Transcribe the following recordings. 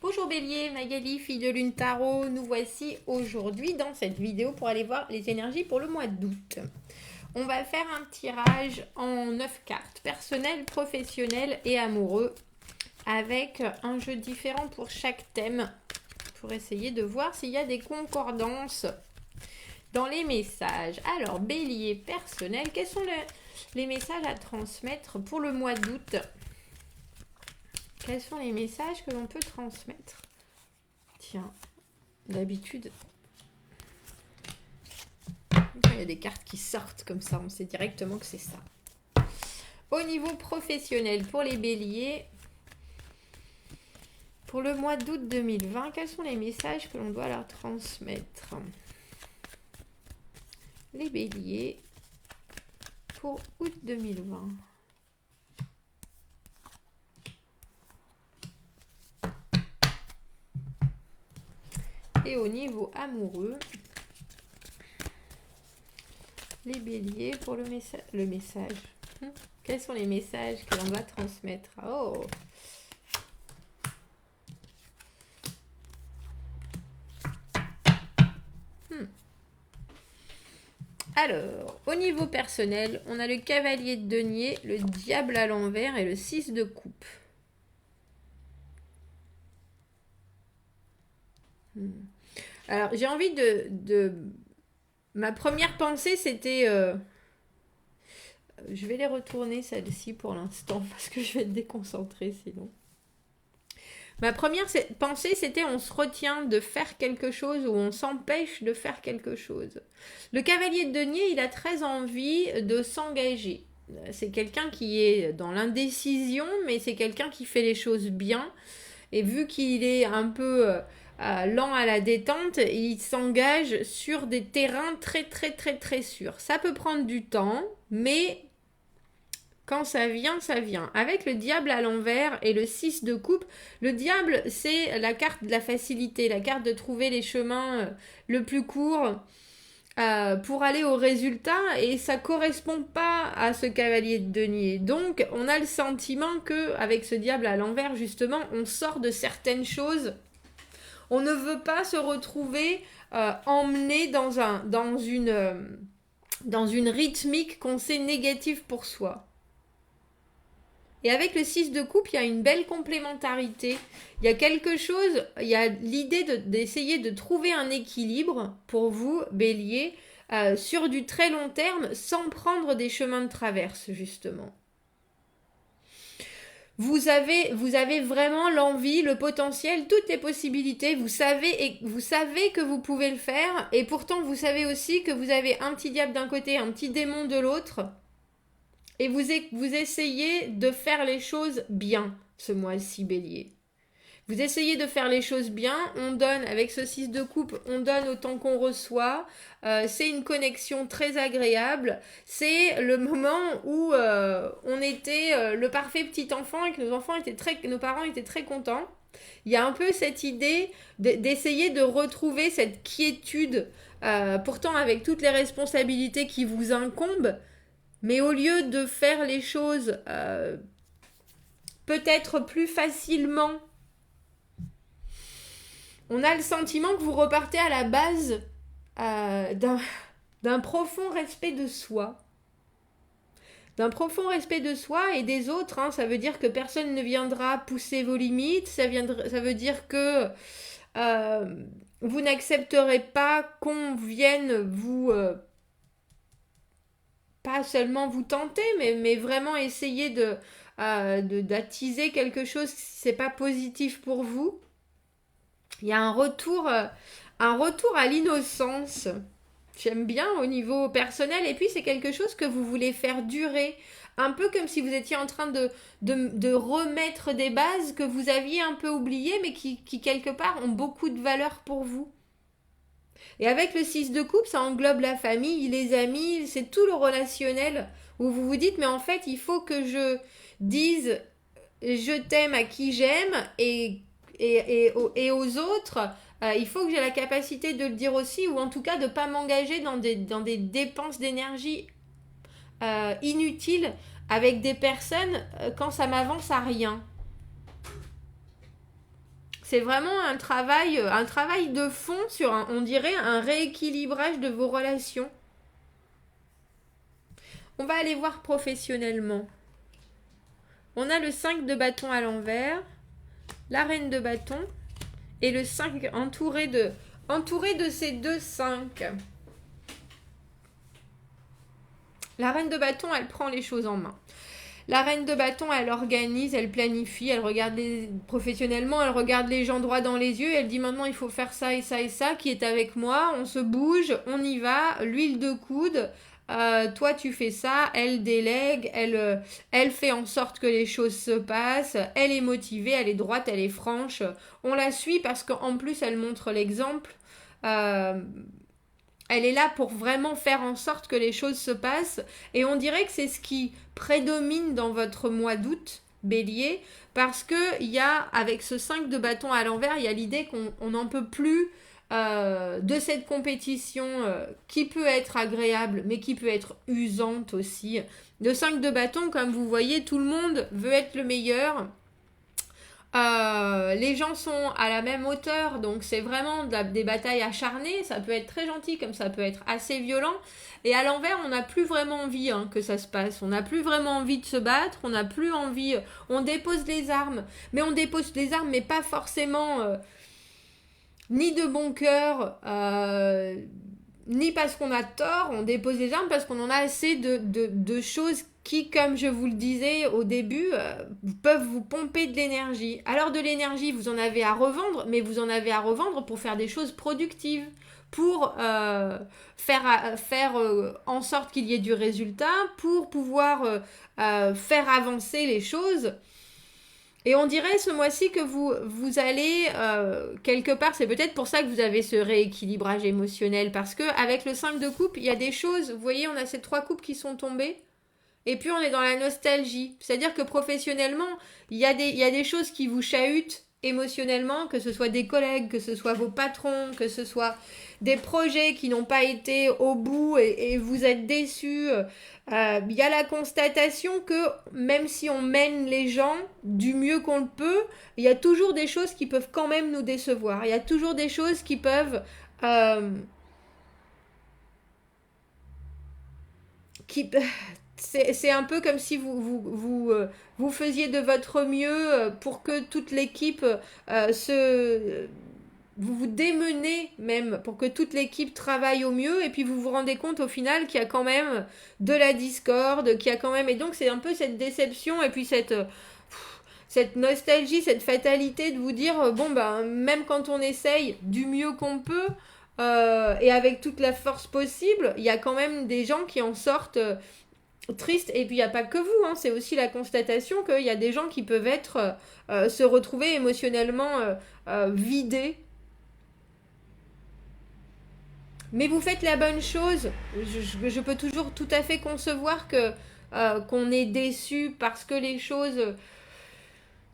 Bonjour Bélier, Magali, fille de Lune Tarot, nous voici aujourd'hui dans cette vidéo pour aller voir les énergies pour le mois d'août. On va faire un tirage en 9 cartes, personnel, professionnel et amoureux, avec un jeu différent pour chaque thème, pour essayer de voir s'il y a des concordances dans les messages. Alors Bélier, personnel, quels sont les messages à transmettre pour le mois d'août ? Quels sont les messages que l'on peut transmettre? Tiens, d'habitude, quand il y a des cartes qui sortent comme ça, on sait directement que c'est ça. Au niveau professionnel, pour les béliers, pour le mois d'août 2020, quels sont les messages que l'on doit leur transmettre? Les béliers, pour août 2020. Et au niveau amoureux, les béliers pour le message. Quels sont les messages que l'on doit transmettre? Oh! Alors, au niveau personnel, on a le cavalier de denier, le diable à l'envers et le 6 de coupe. Alors, j'ai envie de... Ma première pensée, c'était... Je vais les retourner, celle-ci, pour l'instant, parce que je vais être déconcentrée, sinon. Ma première pensée, c'était on se retient de faire quelque chose ou on s'empêche de faire quelque chose. Le cavalier de denier, il a très envie de s'engager. C'est quelqu'un qui est dans l'indécision, mais c'est quelqu'un qui fait les choses bien. Et vu qu'il est un peu... lent à la détente, il s'engage sur des terrains très très très très sûrs. Ça peut prendre du temps, mais quand ça vient, ça vient. Avec le diable à l'envers et le 6 de coupe, le diable, c'est la carte de la facilité, la carte de trouver les chemins le plus court pour aller au résultat, et ça correspond pas à ce cavalier de denier. Donc, on a le sentiment que avec ce diable à l'envers, justement, on sort de certaines choses. On ne veut pas se retrouver emmené dans une rythmique qu'on sait négative pour soi. Et avec le 6 de coupe, il y a une belle complémentarité. Il y a quelque chose, il y a l'idée d'essayer de trouver un équilibre pour vous, bélier, sur du très long terme, sans prendre des chemins de traverse, justement. Vous avez vraiment l'envie, le potentiel, toutes les possibilités. Vous savez que vous pouvez le faire. Et pourtant, vous savez aussi que vous avez un petit diable d'un côté, un petit démon de l'autre. Et vous essayez de faire les choses bien ce mois-ci, bélier. Vous essayez de faire les choses bien, on donne, avec ce 6 de coupe, on donne autant qu'on reçoit, c'est une connexion très agréable, c'est le moment où on était le parfait petit enfant et que nos parents étaient très contents. Il y a un peu cette idée d'essayer de retrouver cette quiétude, pourtant avec toutes les responsabilités qui vous incombent, mais au lieu de faire les choses peut-être plus facilement, on a le sentiment que vous repartez à la base d'un profond respect de soi. D'un profond respect de soi et des autres. Ça veut dire que personne ne viendra pousser vos limites. Ça veut dire que vous n'accepterez pas qu'on vienne vous... pas seulement vous tenter, mais vraiment essayer d'attiser quelque chose si c'est pas positif pour vous. Il y a un retour à l'innocence. J'aime bien au niveau personnel. Et puis, c'est quelque chose que vous voulez faire durer. Un peu comme si vous étiez en train de remettre des bases que vous aviez un peu oubliées, mais qui, quelque part, ont beaucoup de valeur pour vous. Et avec le 6 de coupe, ça englobe la famille, les amis, c'est tout le relationnel où vous vous dites, mais en fait, il faut que je dise je t'aime à qui j'aime et aux autres, il faut que j'ai la capacité de le dire aussi, ou en tout cas de ne pas m'engager dans des dépenses d'énergie inutiles avec des personnes quand ça m'avance à rien. C'est vraiment un travail de fond sur, on dirait, un rééquilibrage de vos relations. On va aller voir professionnellement. On a le 5 de bâton à l'envers, la reine de bâton et le 5 entouré de ces deux 5. La reine de bâton, elle prend les choses en main. La reine de bâton, elle organise, elle planifie, elle regarde professionnellement, elle regarde les gens droit dans les yeux, elle dit maintenant il faut faire ça et ça et ça, qui est avec moi, on se bouge, on y va, l'huile de coude, toi tu fais ça, elle délègue, elle fait en sorte que les choses se passent, elle est motivée, elle est droite, elle est franche, on la suit parce qu'en plus elle montre l'exemple. Elle est là pour vraiment faire en sorte que les choses se passent. Et on dirait que c'est ce qui prédomine dans votre mois d'août, Bélier, parce que il y a, avec ce 5 de bâton à l'envers, il y a l'idée qu'on n'en peut plus de cette compétition qui peut être agréable, mais qui peut être usante aussi. Le 5 de bâton, comme vous voyez, tout le monde veut être le meilleur. Les gens sont à la même hauteur, donc c'est vraiment des batailles acharnées. Ça peut être très gentil, comme ça peut être assez violent. Et à l'envers, on n'a plus vraiment envie que ça se passe. On n'a plus vraiment envie de se battre. On n'a plus envie. On dépose les armes, mais on dépose les armes, mais pas forcément ni de bon cœur. Ni parce qu'on a tort, on dépose les armes parce qu'on en a assez de choses qui, comme je vous le disais au début, peuvent vous pomper de l'énergie. Alors de l'énergie, vous en avez à revendre, mais vous en avez à revendre pour faire des choses productives, pour faire en sorte qu'il y ait du résultat, pour pouvoir faire avancer les choses. Et on dirait ce mois-ci que vous allez, quelque part, c'est peut-être pour ça que vous avez ce rééquilibrage émotionnel, parce que avec le 5 de coupe, il y a des choses, vous voyez, on a ces 3 coupes qui sont tombées, et puis on est dans la nostalgie. C'est-à-dire que professionnellement, il y a des choses qui vous chahutent émotionnellement, que ce soit des collègues, que ce soit vos patrons, que ce soit des projets qui n'ont pas été au bout et vous êtes déçus. Il y a la constatation que même si on mène les gens du mieux qu'on le peut, il y a toujours des choses qui peuvent quand même nous décevoir. Il y a toujours des choses qui peuvent... qui, c'est un peu comme si vous faisiez de votre mieux pour que toute l'équipe vous démenez même pour que toute l'équipe travaille au mieux et puis vous vous rendez compte au final qu'il y a quand même de la discorde, qu'il y a quand même... Et donc c'est un peu cette déception et puis cette nostalgie, cette fatalité de vous dire, bon ben même quand on essaye du mieux qu'on peut et avec toute la force possible, il y a quand même des gens qui en sortent... triste, et puis il n'y a pas que vous, c'est aussi la constatation qu'il y a des gens qui peuvent être se retrouver émotionnellement vidés. Mais vous faites la bonne chose. Je peux toujours tout à fait concevoir qu'on est déçu parce que les choses,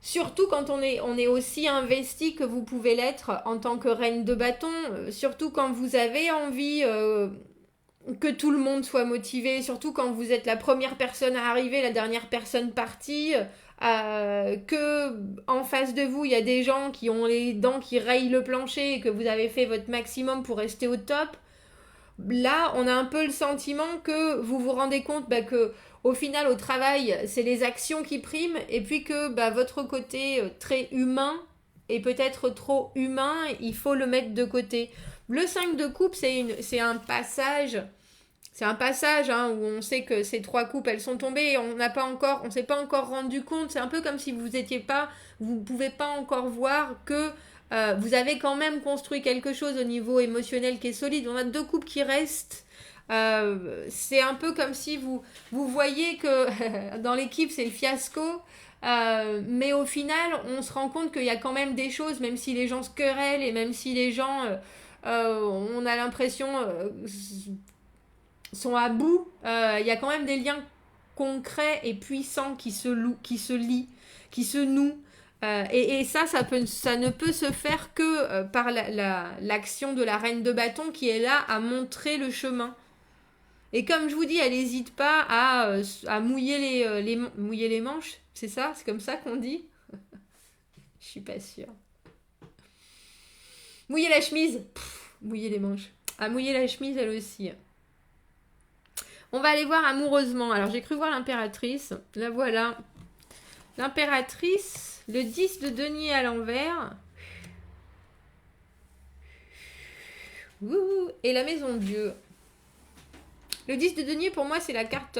surtout quand on est aussi investi que vous pouvez l'être en tant que reine de bâton, surtout quand vous avez envie que tout le monde soit motivé, surtout quand vous êtes la première personne à arriver, la dernière personne partie, que en face de vous il y a des gens qui ont les dents qui rayent le plancher et que vous avez fait votre maximum pour rester au top. Là, on a un peu le sentiment que vous vous rendez compte que au final, au travail, c'est les actions qui priment et puis que votre côté très humain et peut-être trop humain, il faut le mettre de côté. Le 5 de coupe, c'est un passage. C'est un passage où on sait que ces 3 coupes, elles sont tombées et on s'est pas encore rendu compte. C'est un peu comme si vous pouvez pas encore voir que vous avez quand même construit quelque chose au niveau émotionnel qui est solide. On a 2 coupes qui restent. C'est un peu comme si vous voyez que dans l'équipe, c'est le fiasco. Mais au final, on se rend compte qu'il y a quand même des choses, même si les gens se querellent et même si les gens, on a l'impression, sont à bout, il y a quand même des liens concrets et puissants qui se lient, qui se nouent. Et ça ne peut se faire que par l'action de la reine de bâton qui est là à montrer le chemin. Et comme je vous dis, elle n'hésite pas à mouiller les manches. C'est ça? C'est comme ça qu'on dit? Je suis pas sûre. Mouiller la chemise. Mouiller les manches. Ah, mouiller la chemise, elle aussi. On va aller voir amoureusement. Alors, j'ai cru voir l'impératrice. La voilà. L'impératrice, le 10 de denier à l'envers. Et la maison Dieu. Le 10 de denier, pour moi, c'est la carte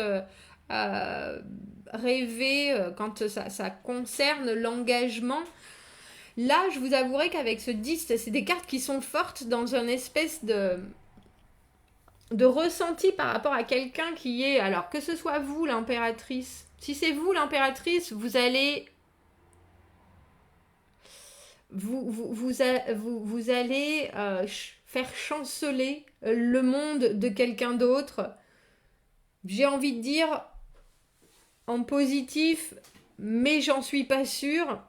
rêvée quand ça concerne l'engagement. Là, je vous avouerai qu'avec ce 10, c'est des cartes qui sont fortes dans une espèce de ressenti par rapport à quelqu'un qui est... Alors, que ce soit vous, l'impératrice. Si c'est vous, l'impératrice, vous allez... Vous allez faire chanceler le monde de quelqu'un d'autre. J'ai envie de dire en positif, mais j'en suis pas sûre.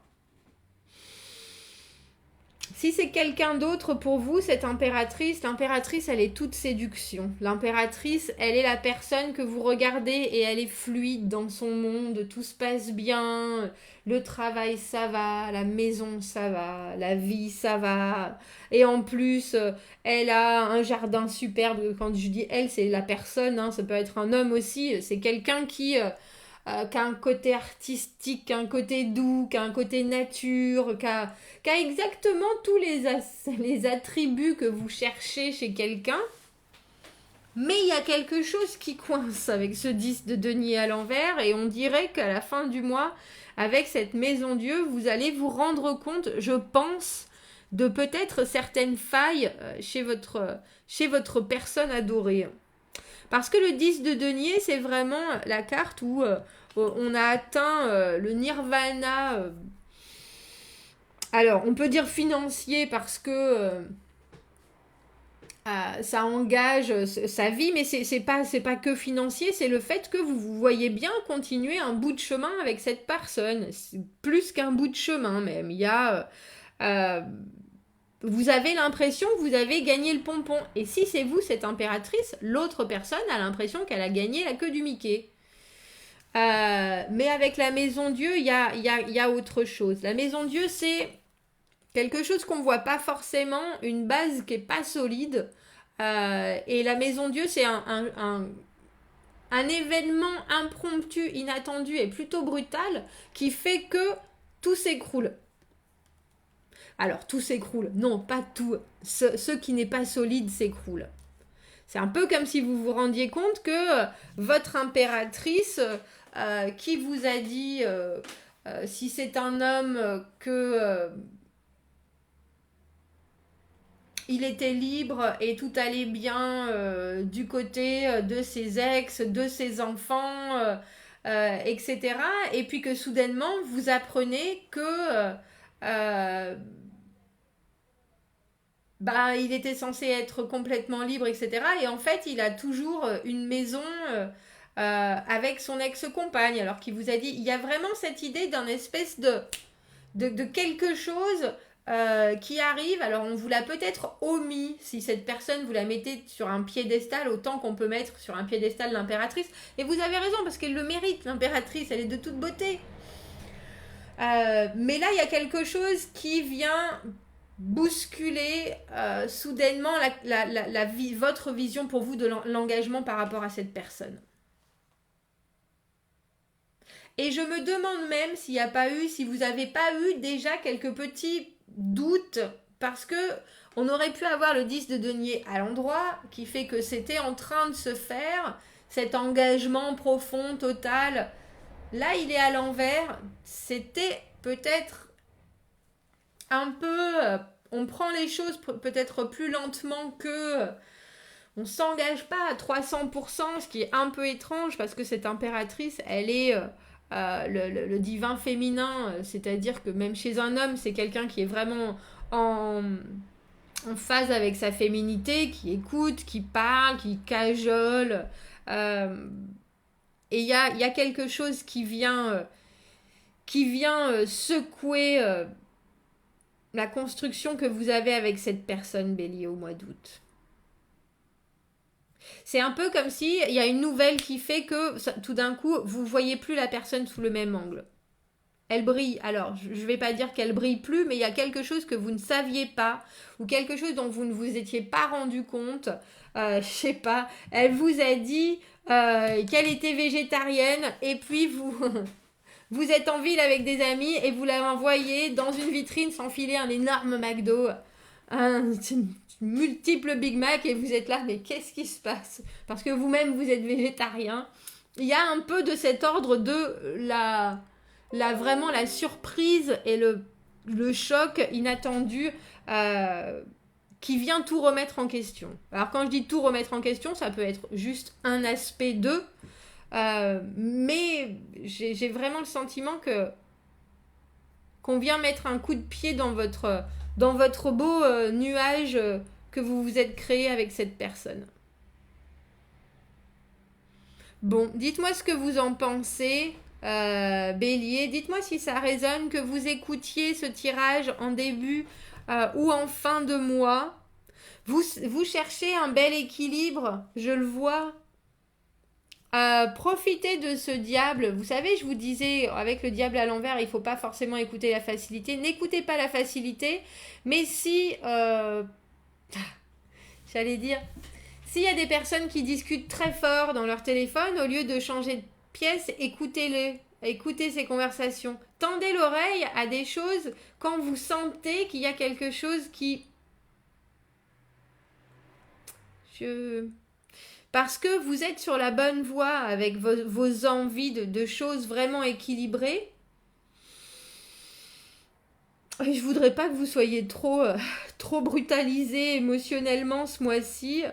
Si c'est quelqu'un d'autre pour vous, cette impératrice, l'impératrice, elle est toute séduction. L'impératrice, elle est la personne que vous regardez et elle est fluide dans son monde, tout se passe bien, le travail ça va, la maison ça va, la vie ça va. Et en plus, elle a un jardin superbe. Quand je dis elle, c'est la personne, hein, ça peut être un homme aussi, c'est quelqu'un qui a un côté artistique, qui a un côté doux, qui a un côté nature, qui a exactement tous les attributs que vous cherchez chez quelqu'un. Mais il y a quelque chose qui coince avec ce 10 de denier à l'envers et on dirait qu'à la fin du mois, avec cette maison Dieu, vous allez vous rendre compte, je pense, de peut-être certaines failles chez votre personne adorée. Parce que le 10 de denier, c'est vraiment la carte où on a atteint le nirvana. Alors, on peut dire financier parce que ça engage sa vie, mais c'est pas que financier, c'est le fait que vous voyez bien continuer un bout de chemin avec cette personne. C'est plus qu'un bout de chemin même. Il y a... vous avez l'impression que vous avez gagné le pompon. Et si c'est vous, cette impératrice, l'autre personne a l'impression qu'elle a gagné la queue du Mickey. Mais avec la maison Dieu, il y a autre chose. La maison Dieu, c'est quelque chose qu'on ne voit pas forcément, une base qui n'est pas solide. Et la maison Dieu, c'est un événement impromptu, inattendu et plutôt brutal qui fait que tout s'écroule. Alors, tout s'écroule. Non, pas tout. Ce qui n'est pas solide s'écroule. C'est un peu comme si vous vous rendiez compte que votre impératrice, qui vous a dit, si c'est un homme, que il était libre et tout allait bien du côté de ses ex, de ses enfants, etc. Et puis que soudainement, vous apprenez que... il était censé être complètement libre, etc. Et en fait, il a toujours une maison avec son ex-compagne. Alors qu'il vous a dit, il y a vraiment cette idée d'un espèce de quelque chose qui arrive. Alors, on vous l'a peut-être omis. Si cette personne, vous la mettez sur un piédestal, autant qu'on peut mettre sur un piédestal l'impératrice. Et vous avez raison, parce qu'elle le mérite, l'impératrice. Elle est de toute beauté. Mais là, il y a quelque chose qui vient... bousculer soudainement votre vision pour vous de l'engagement par rapport à cette personne. Et je me demande même s'il n'y a pas eu, si vous n'avez pas eu déjà quelques petits doutes, parce que on aurait pu avoir le 10 de denier à l'endroit, qui fait que c'était en train de se faire, cet engagement profond, total. Là, il est à l'envers. C'était peut-être un peu... on prend les choses peut-être plus lentement que... on s'engage pas à 300%, ce qui est un peu étrange parce que cette impératrice, elle est le divin féminin, c'est-à-dire que même chez un homme, c'est quelqu'un qui est vraiment en phase avec sa féminité, qui écoute, qui parle, qui cajole. Et il y a quelque chose qui vient secouer... la construction que vous avez avec cette personne, Bélier, au mois d'août. C'est un peu comme si il y a une nouvelle qui fait que tout d'un coup, vous ne voyez plus la personne sous le même angle. elle brille. Alors, je ne vais pas dire qu'elle brille plus, mais il y a quelque chose que vous ne saviez pas, ou quelque chose dont vous ne vous étiez pas rendu compte. Je sais pas, elle vous a dit qu'elle était végétarienne, et puis vous, vous êtes en ville avec des amis, et vous la envoyez dans une vitrine s'enfiler un énorme McDo, un multiple Big Mac, et vous êtes là, mais qu'est-ce qui se passe? Parce que vous-même, vous êtes végétarien. Il y a un peu de cet ordre de vraiment la surprise et le choc inattendu qui vient tout remettre en question. Alors quand je dis tout remettre en question, ça peut être juste un aspect d'eux, mais j'ai vraiment le sentiment qu'on vient mettre un coup de pied dans votre beau nuage que vous vous êtes créé avec cette personne. Bon, dites-moi ce que vous en pensez, Bélier. Dites-moi si ça résonne, que vous écoutiez ce tirage en début ou en fin de mois. Vous cherchez un bel équilibre, je le vois. Profitez de ce diable. Vous savez, je vous disais, avec le diable à l'envers, il ne faut pas forcément écouter la facilité. N'écoutez pas la facilité, mais si... j'allais dire... S'il y a des personnes qui discutent très fort dans leur téléphone, au lieu de changer de pièce, écoutez-les. Écoutez ces conversations. Tendez l'oreille à des choses quand vous sentez qu'il y a quelque chose qui... Parce que vous êtes sur la bonne voie avec vos envies de choses vraiment équilibrées. Et je voudrais pas que vous soyez trop brutalisé émotionnellement ce mois-ci.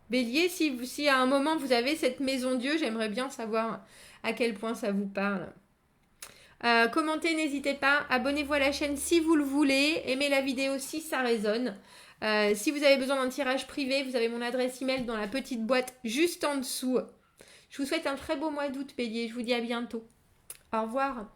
Bélier, si à un moment vous avez cette maison Dieu, j'aimerais bien savoir à quel point ça vous parle. Commentez, n'hésitez pas. Abonnez-vous à la chaîne si vous le voulez. Aimez la vidéo si ça résonne. Si vous avez besoin d'un tirage privé, vous avez mon adresse email dans la petite boîte juste en dessous. Je vous souhaite un très beau mois d'août, Bélier. Je vous dis à bientôt. Au revoir.